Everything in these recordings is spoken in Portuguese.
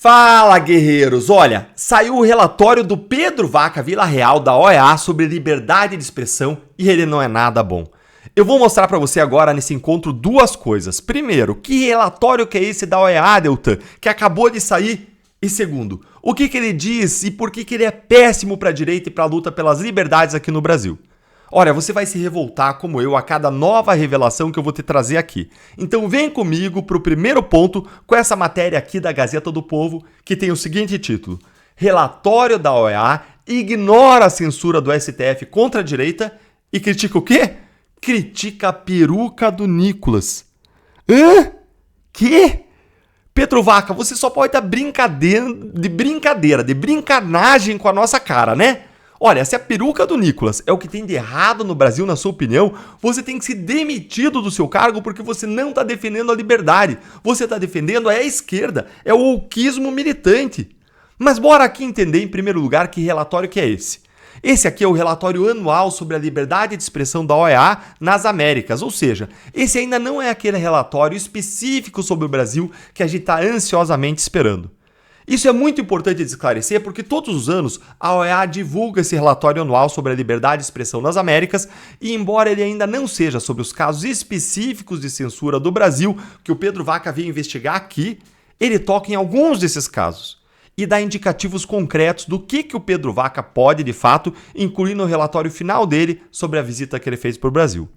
Fala, guerreiros! Olha, saiu o relatório do Pedro Vaca Villarreal da OEA sobre liberdade de expressão e ele não é nada bom. Eu vou mostrar para você agora nesse encontro duas coisas. Primeiro, que relatório que é esse da OEA, Deltan, que acabou de sair? E segundo, o que ele diz e por que ele é péssimo para a direita e para a luta pelas liberdades aqui no Brasil? Olha, você vai se revoltar como eu a cada nova revelação que eu vou te trazer aqui. Então vem comigo para o primeiro ponto com essa matéria aqui da Gazeta do Povo, que tem o seguinte título: Relatório da OEA ignora a censura do STF contra a direita e critica o quê? Critica a peruca do Nicolas. Hã? Que? Pedro Vaca, você só pode estar de brincanagem com a nossa cara, né? Olha, se a peruca do Nicolas é o que tem de errado no Brasil, na sua opinião, você tem que ser demitido do seu cargo porque você não está defendendo a liberdade. Você está defendendo a esquerda, é o wokeismo militante. Mas bora aqui entender, em primeiro lugar, que relatório que é esse. Esse aqui é o relatório anual sobre a liberdade de expressão da OEA nas Américas, ou seja, esse ainda não é aquele relatório específico sobre o Brasil que a gente está ansiosamente esperando. Isso é muito importante de esclarecer porque todos os anos a OEA divulga esse relatório anual sobre a liberdade de expressão nas Américas e embora ele ainda não seja sobre os casos específicos de censura do Brasil que o Pedro Vaca veio investigar aqui, ele toca em alguns desses casos e dá indicativos concretos do que o Pedro Vaca pode de fato incluir no relatório final dele sobre a visita que ele fez para o Brasil.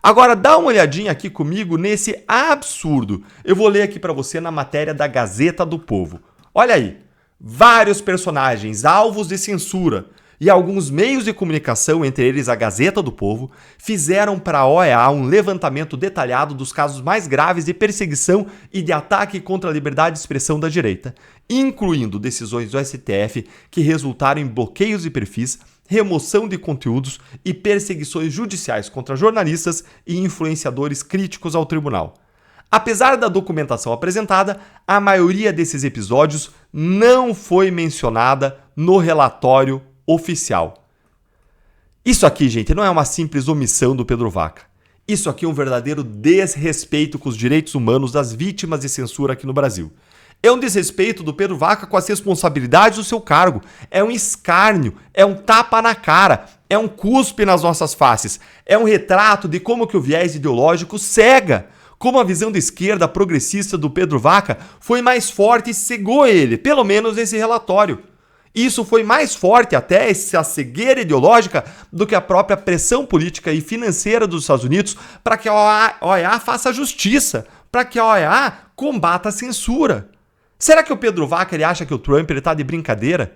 Agora dá uma olhadinha aqui comigo nesse absurdo. Eu vou ler aqui para você na matéria da Gazeta do Povo. Olha aí, vários personagens alvos de censura e alguns meios de comunicação, entre eles a Gazeta do Povo, fizeram para a OEA um levantamento detalhado dos casos mais graves de perseguição e de ataque contra a liberdade de expressão da direita, incluindo decisões do STF que resultaram em bloqueios de perfis, remoção de conteúdos e perseguições judiciais contra jornalistas e influenciadores críticos ao tribunal. Apesar da documentação apresentada, a maioria desses episódios não foi mencionada no relatório oficial. Isso aqui, gente, não é uma simples omissão do Pedro Vaca. Isso aqui é um verdadeiro desrespeito com os direitos humanos das vítimas de censura aqui no Brasil. É um desrespeito do Pedro Vaca com as responsabilidades do seu cargo. É um escárnio, é um tapa na cara, é um cuspe nas nossas faces. É um retrato de como que o viés ideológico cega. Como a visão da esquerda progressista do Pedro Vaca foi mais forte e cegou ele, pelo menos nesse relatório. Isso foi mais forte até essa cegueira ideológica do que a própria pressão política e financeira dos Estados Unidos para que a OEA faça justiça, para que a OEA combata a censura. Será que o Pedro Vaca ele acha que o Trump está de brincadeira?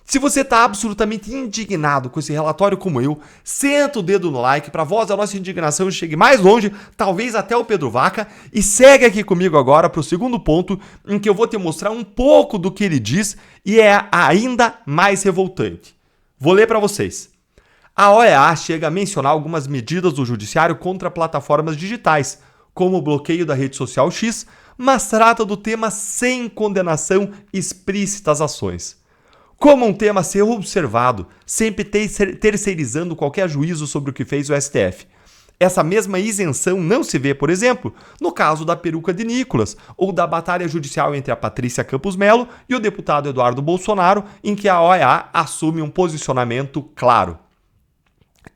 Se você está absolutamente indignado com esse relatório como eu, senta o dedo no like para a voz da nossa indignação chegue mais longe, talvez até o Pedro Vaca, e segue aqui comigo agora para o segundo ponto, em que eu vou te mostrar um pouco do que ele diz e é ainda mais revoltante. Vou ler para vocês. A OEA chega a mencionar algumas medidas do judiciário contra plataformas digitais, como o bloqueio da rede social X, mas trata do tema sem condenação explícita às ações. Como um tema a ser observado, sempre terceirizando qualquer juízo sobre o que fez o STF. Essa mesma isenção não se vê, por exemplo, no caso da peruca de Nicolas, ou da batalha judicial entre a Patrícia Campos Melo e o deputado Eduardo Bolsonaro, em que a OEA assume um posicionamento claro.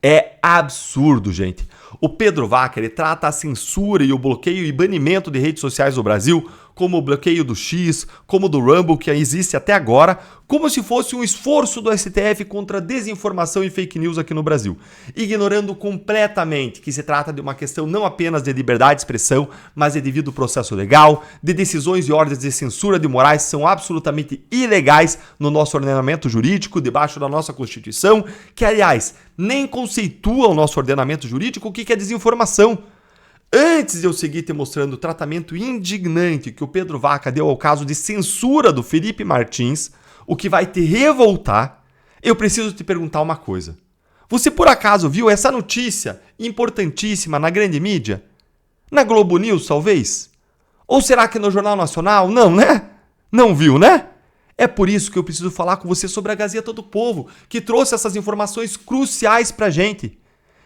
É absurdo, gente. O Pedro Vaca ele trata a censura e o bloqueio e banimento de redes sociais no Brasil como o bloqueio do X, como do Rumble que existe até agora, como se fosse um esforço do STF contra a desinformação e fake news aqui no Brasil, ignorando completamente que se trata de uma questão não apenas de liberdade de expressão, mas de devido processo legal, de decisões e ordens de censura de morais que são absolutamente ilegais no nosso ordenamento jurídico, debaixo da nossa Constituição, que, aliás, nem conceitua o nosso ordenamento jurídico o que é desinformação. Antes de eu seguir te mostrando o tratamento indignante que o Pedro Vaca deu ao caso de censura do Felipe Martins, o que vai te revoltar, eu preciso te perguntar uma coisa. Você por acaso viu essa notícia importantíssima na grande mídia? Na Globo News, talvez? Ou será que no Jornal Nacional? Não, né? Não viu, né? É por isso que eu preciso falar com você sobre a Gazeta do Povo, que trouxe essas informações cruciais pra gente.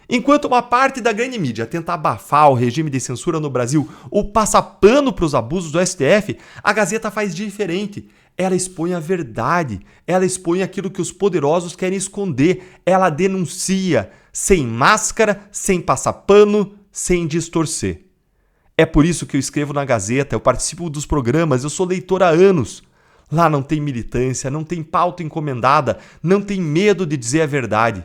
Enquanto uma parte da grande mídia tenta abafar o regime de censura no Brasil ou passa pano para os abusos do STF, a Gazeta faz diferente. Ela expõe a verdade, ela expõe aquilo que os poderosos querem esconder, ela denuncia, sem máscara, sem passar pano, sem distorcer. É por isso que eu escrevo na Gazeta, eu participo dos programas, eu sou leitor há anos. Lá não tem militância, não tem pauta encomendada, não tem medo de dizer a verdade.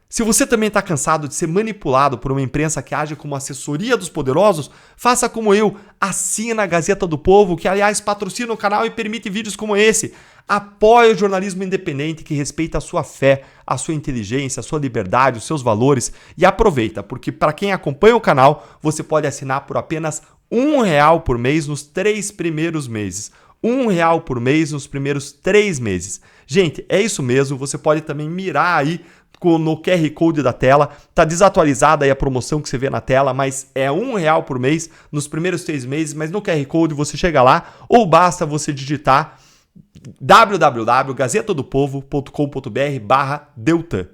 Se você também está cansado de ser manipulado por uma imprensa que age como assessoria dos poderosos, faça como eu, assina a Gazeta do Povo, que aliás patrocina o canal e permite vídeos como esse. Apoie o jornalismo independente que respeita a sua fé, a sua inteligência, a sua liberdade, os seus valores e aproveita, porque para quem acompanha o canal, você pode assinar por apenas R$1 por mês nos 3 primeiros meses. R$1 por mês nos primeiros 3 meses. Gente, é isso mesmo, você pode também mirar aí no QR Code da tela, tá desatualizada aí a promoção que você vê na tela, mas é R$1 por mês nos primeiros 3 meses, mas no QR Code você chega lá, ou basta você digitar www.gazetadopovo.com.br/Deltan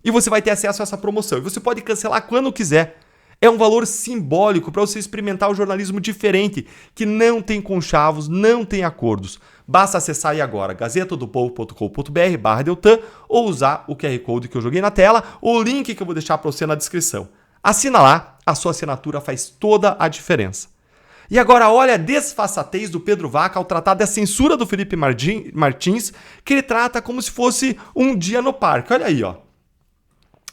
e você vai ter acesso a essa promoção, e você pode cancelar quando quiser. É um valor simbólico para você experimentar o jornalismo diferente, que não tem conchavos, não tem acordos. Basta acessar aí agora gazetadopovo.com.br/Deltan ou usar o QR Code que eu joguei na tela ou o link que eu vou deixar para você na descrição. Assina lá, a sua assinatura faz toda a diferença. E agora olha a desfaçatez do Pedro Vaca ao tratar da censura do Felipe Martins, que ele trata como se fosse um dia no parque. Olha aí, ó.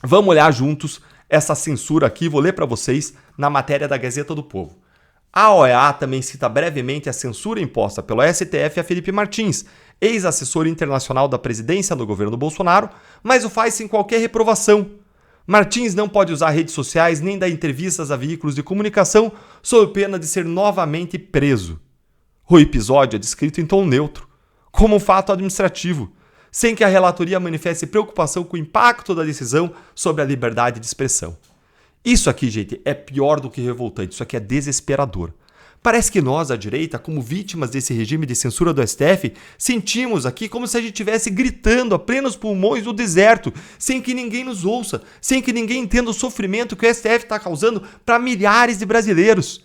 Vamos olhar juntos essa censura aqui, vou ler para vocês na matéria da Gazeta do Povo. A OEA também cita brevemente a censura imposta pelo STF a Felipe Martins, ex-assessor internacional da presidência no governo Bolsonaro, mas o faz sem qualquer reprovação. Martins não pode usar redes sociais nem dar entrevistas a veículos de comunicação sob pena de ser novamente preso. O episódio é descrito em tom neutro, como um fato administrativo, sem que a relatoria manifeste preocupação com o impacto da decisão sobre a liberdade de expressão. Isso aqui, gente, é pior do que revoltante, isso aqui é desesperador. Parece que nós, a direita, como vítimas desse regime de censura do STF, sentimos aqui como se a gente estivesse gritando a plenos pulmões no deserto, sem que ninguém nos ouça, sem que ninguém entenda o sofrimento que o STF está causando para milhares de brasileiros.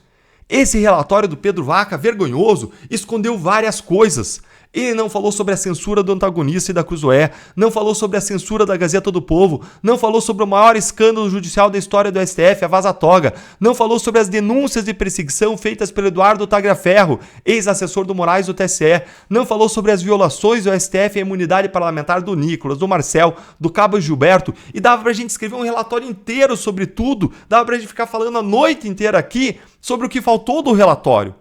Esse relatório do Pedro Vaca, vergonhoso, escondeu várias coisas. Ele não falou sobre a censura do antagonista e da Cruzoé, não falou sobre a censura da Gazeta do Povo, não falou sobre o maior escândalo judicial da história do STF, a Vaza Toga, não falou sobre as denúncias de perseguição feitas pelo Eduardo Tagliaferro, ex-assessor do Moraes do TSE, não falou sobre as violações do STF à imunidade parlamentar do Nicolas, do Marcel, do Cabo Gilberto, e dava pra gente escrever um relatório inteiro sobre tudo, dava pra gente ficar falando a noite inteira aqui sobre o que faltou do relatório.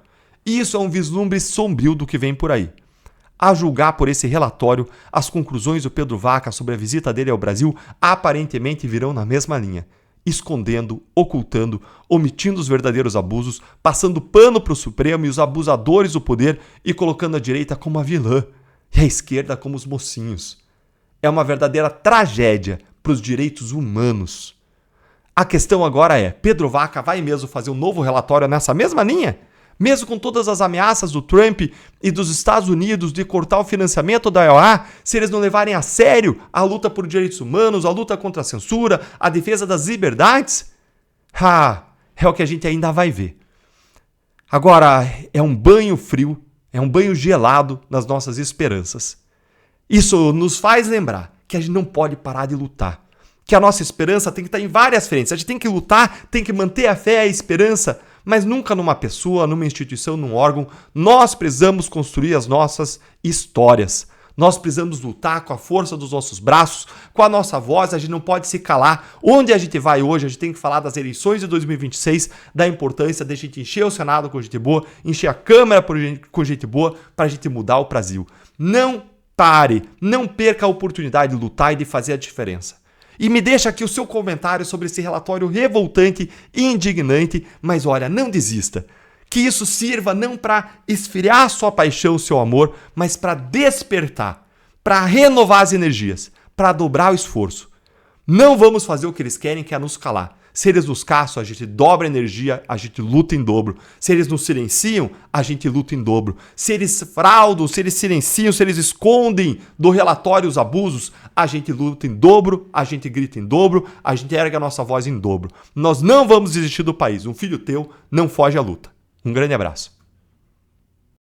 Isso é um vislumbre sombrio do que vem por aí. A julgar por esse relatório, as conclusões do Pedro Vaca sobre a visita dele ao Brasil aparentemente virão na mesma linha, escondendo, ocultando, omitindo os verdadeiros abusos, passando pano para o Supremo e os abusadores do poder e colocando a direita como a vilã e a esquerda como os mocinhos. É uma verdadeira tragédia para os direitos humanos. A questão agora é, Pedro Vaca vai mesmo fazer um novo relatório nessa mesma linha? Mesmo com todas as ameaças do Trump e dos Estados Unidos de cortar o financiamento da OEA, se eles não levarem a sério a luta por direitos humanos, a luta contra a censura, a defesa das liberdades? É o que a gente ainda vai ver. Agora, é um banho frio, é um banho gelado nas nossas esperanças. Isso nos faz lembrar que a gente não pode parar de lutar, que a nossa esperança tem que estar em várias frentes. A gente tem que lutar, tem que manter a fé e a esperança, mas nunca numa pessoa, numa instituição, num órgão. Nós precisamos construir as nossas histórias. Nós precisamos lutar com a força dos nossos braços, com a nossa voz. A gente não pode se calar. Onde a gente vai hoje, a gente tem que falar das eleições de 2026, da importância de a gente encher o Senado com gente boa, encher a Câmara com gente boa, para a gente mudar o Brasil. Não pare, não perca a oportunidade de lutar e de fazer a diferença. E me deixa aqui o seu comentário sobre esse relatório revoltante e indignante, mas olha, não desista. Que isso sirva não para esfriar sua paixão, seu amor, mas para despertar, para renovar as energias, para dobrar o esforço. Não vamos fazer o que eles querem, que é nos calar. Se eles nos caçam, a gente dobra a energia, a gente luta em dobro. Se eles nos silenciam, a gente luta em dobro. Se eles fraudam, se eles silenciam, se eles escondem do relatório os abusos, a gente luta em dobro, a gente grita em dobro, a gente ergue a nossa voz em dobro. Nós não vamos desistir do país. Um filho teu não foge à luta. Um grande abraço.